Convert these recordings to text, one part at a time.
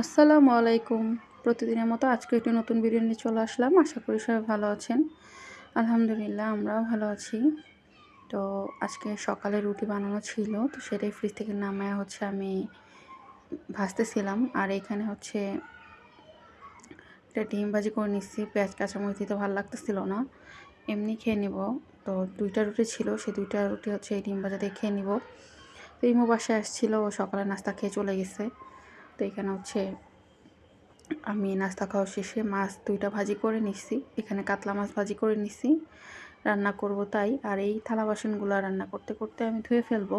আসসালামু আলাইকুম। প্রতিদিনের মতো আজকে একটি নতুন ভিডিও নিয়ে চলে আসলাম। আশা করি সবাই ভালো আছেন। আলহামদুলিল্লাহ আমরাও ভালো আছি। তো আজকে সকালে রুটি বানানো ছিল। তো সেটাই ফ্রিজ থেকে নামায়া আমি ভাজতেছিলাম। আর এখানে একটা ডিম ভাজি করে নিচ্ছি। পেঁয়াজ কাঁচামরিচ দিতে ভালো লাগতেছিল না। এমনি খেয়ে নিব। তো ২ টা রুটি ছিল। সেই ২ টা রুটি এই ডিম ভাজা দিয়ে খেয়ে নিব। তো ইমু বাসায় আসছিল। ও সকালে নাস্তা খেয়ে চলে গেছে। তো এখানে আমি নাস্তা খাওয়া শেষে মাছ ২টা ভাজি করে নিচ্ছি। এখানে কাতলা মাছ ভাজি করে নিচ্ছি, রান্না করব তাই। আর এই থালা বাসনগুলো রান্না করতে করতে আমি ধুয়ে ফেলবো।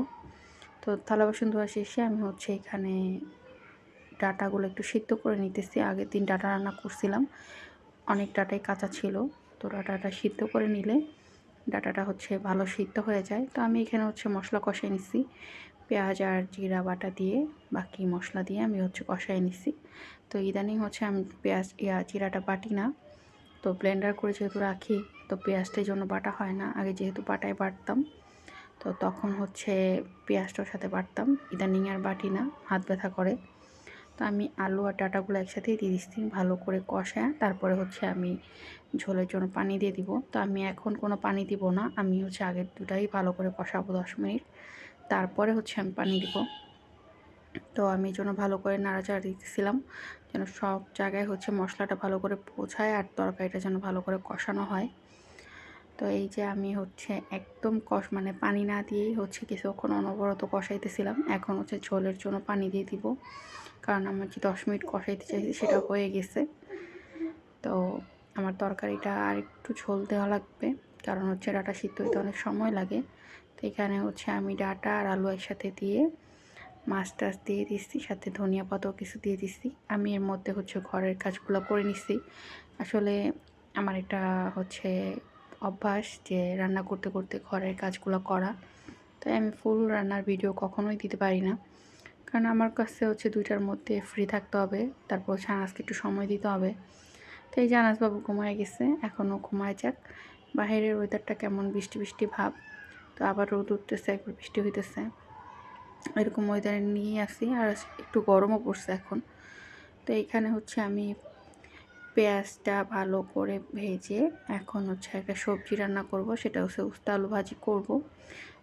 তো থালা বাসন ধোয়া শেষে আমি এখানে ডাঁটাগুলো একটু সিদ্ধ করে নিতেছি। আগের দিন ডাঁটা রান্না করছিলাম, অনেক ডাঁটাই কাঁচা ছিল। তো ডাঁটাটা সিদ্ধ করে নিলে ডাঁটাটা ভালো সিদ্ধ হয়ে যায়। তো আমি এখানে মশলা কষাই নিচ্ছি, পেঁয়াজ আর জিরা বাটা দিয়ে বাকি মশলা দিয়ে আমি কষাই নিচ্ছি। তো ইদানিং আমি পেঁয়াজ জিরাটা বাটি না, তো ব্লেন্ডার করে যেহেতু রাখি, তো পেঁয়াজটার জন্য বাটা হয় না। আগে যেহেতু বাটায় বাটতাম, তো তখন পেঁয়াজটার সাথে বাটতাম। ইদানিং আর বাটি না, হাত ব্যথা করে। তো আমি আলু আর ডাঁটাগুলো একসাথেই দিয়ে দিচ্ছি, ভালো করে কষায়। তারপরে আমি ঝোলের জন্য পানি দিয়ে দিব। তো আমি এখন কোনো পানি দিব না, আমি আগের দুটাই ভালো করে কষাবো 10 মিনিট, তারপরে আমি পানি দিব। তো আমি এই জন্য ভালো করে নাড়াচাড়া দিতেছিলাম, যেন সব জায়গায় মশলাটা ভালো করে পৌঁছায় আর তরকারিটা যেন ভালো করে কষানো হয়। তো এই যে আমি একদম মানে পানি না দিয়েই কিছুক্ষণ অনবরত কষাইতেছিলাম। এখন ঝোলের জন্য পানি দিয়ে দিব, কারণ আমার যে 10 মিনিট কষাইতে চাইছি সেটা হয়ে গেছে। তো আমার তরকারিটা আর একটু ঝোল দেওয়া লাগবে, কারণ ডাঁটা সিদ্ধ হইতে অনেক সময় লাগে। তো এখানে আমি ডাঁটা আর আলু একসাথে দিয়ে মাছ টাছ দিয়ে দিচ্ছি, সাথে ধনিয়া পাতাও কিছু দিয়ে দিচ্ছি। আমি এর মধ্যে ঘরের কাজগুলো করে নিচ্ছি। আসলে আমার এটা অভ্যাস যে রান্না করতে করতে ঘরের কাজগুলো করা। তাই আমি ফুল রান্নার ভিডিও কখনোই দিতে পারি না, কারণ আমার কাছে 2টার মধ্যে ফ্রি থাকতে হবে। তারপর আনাজকে একটু সময় দিতে হবে। তো এই যে আনাজবাবু ঘুমায় গেছে, এখনও ঘুমায় যাক। বাইরের ওয়েদারটা কেমন বৃষ্টি বৃষ্টি ভাব, তো আবার রোদ উঠতেছে, একবার বৃষ্টি হইতেছে, এরকম ওয়েদার নিয়ে আসি। আর একটু গরমও পড়ছে এখন। তো এইখানে আমি পেঁয়াজটা ভালো করে ভেজে এখন একটা সবজি রান্না করব, সেটা উস্তা আলু ভাজি করব।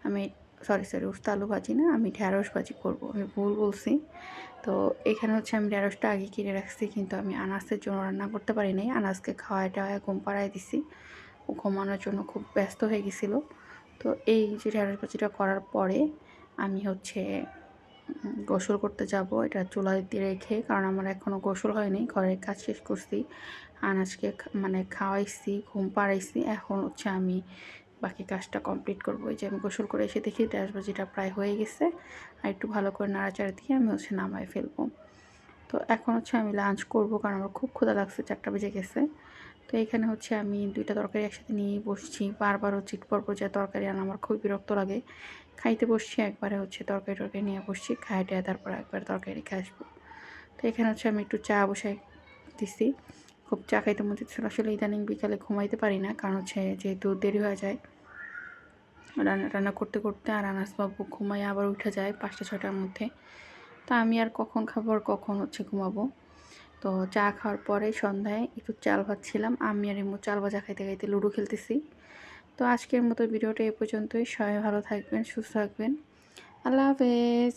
আমি সরি উস্তা আলু ভাজি না, আমি ঢ্যাঁড়স ভাজি করব, আমি ভুল বলছি। তো এখানে আমি ঢ্যাঁড়সটা আগে কিনে রাখছি, কিন্তু আমি আনাজের জন্য রান্না করতে পারি নাই। আনাজকে খাওয়াটা ঘুম পাড়ায় দিছি, ও ঘুমানোর জন্য খুব ব্যস্ত হয়ে গেছিলো। তো এই যে ঢ্যাঁড়স ভাজিটা করার পরে আমি গোসল করতে যাব, এটা চুলায় দিয়ে রেখে, কারণ আমার এখনও গোসল হয়নি। ঘরের কাজ শেষ করছি, আনাজকে মানে খাওয়াইছি, ঘুম পাড়াইছি। এখন আমি বাকি কাজটা কমপ্লিট করবো। এই যে আমি গোসল করে এসে দেখি ঢ্যাঁড়স ভাজিটা প্রায় হয়ে গেছে, আর একটু ভালো করে নাড়াচাড়া দিয়ে আমি নামায় ফেলবো। তো এখন আমি লাঞ্চ করব, কারণ আমার খুব ক্ষুধা লাগছে, 4টা বেজে গেছে। তো এখানে আমি 2টা তরকারি একসাথে নিয়ে বসছি। বারবার ইট পর্যায়ে তরকারি আনা আমার খুব বিরক্ত লাগে। খাইতে বসছি, একবারে তরকারি নিয়ে বসছি, খাইতে তারপর একবার তরকারি খেয়ে আসবো। তো এখানে আমি একটু চা বসাই দিছি। খুব চা খাইতে মন চাচ্ছিল। আসলে ইদানিং বিকালে ঘুমাইতে পারি না, কারণ যেহেতু দেরি হয়ে যায় রান্না টান্না করতে করতে, আর আনাসবাবু ঘুমায় আবার উঠে যায় 5টা-6টার মধ্যে। তো আমি আর কখন খাবো আর কখন ঘুমাবো। তো চা খাওয়ার পরে সন্ধ্যায় একটু চাল ভাজছিলাম। আমি আর এমু চাল ভাজা খাইতে খাইতে লুডো খেলতেছি। তো আজকের মতো ভিডিওটা এ পর্যন্তই। সবাই ভালো থাকবেন, সুস্থ থাকবেন। আল্লাহ হাফেজ।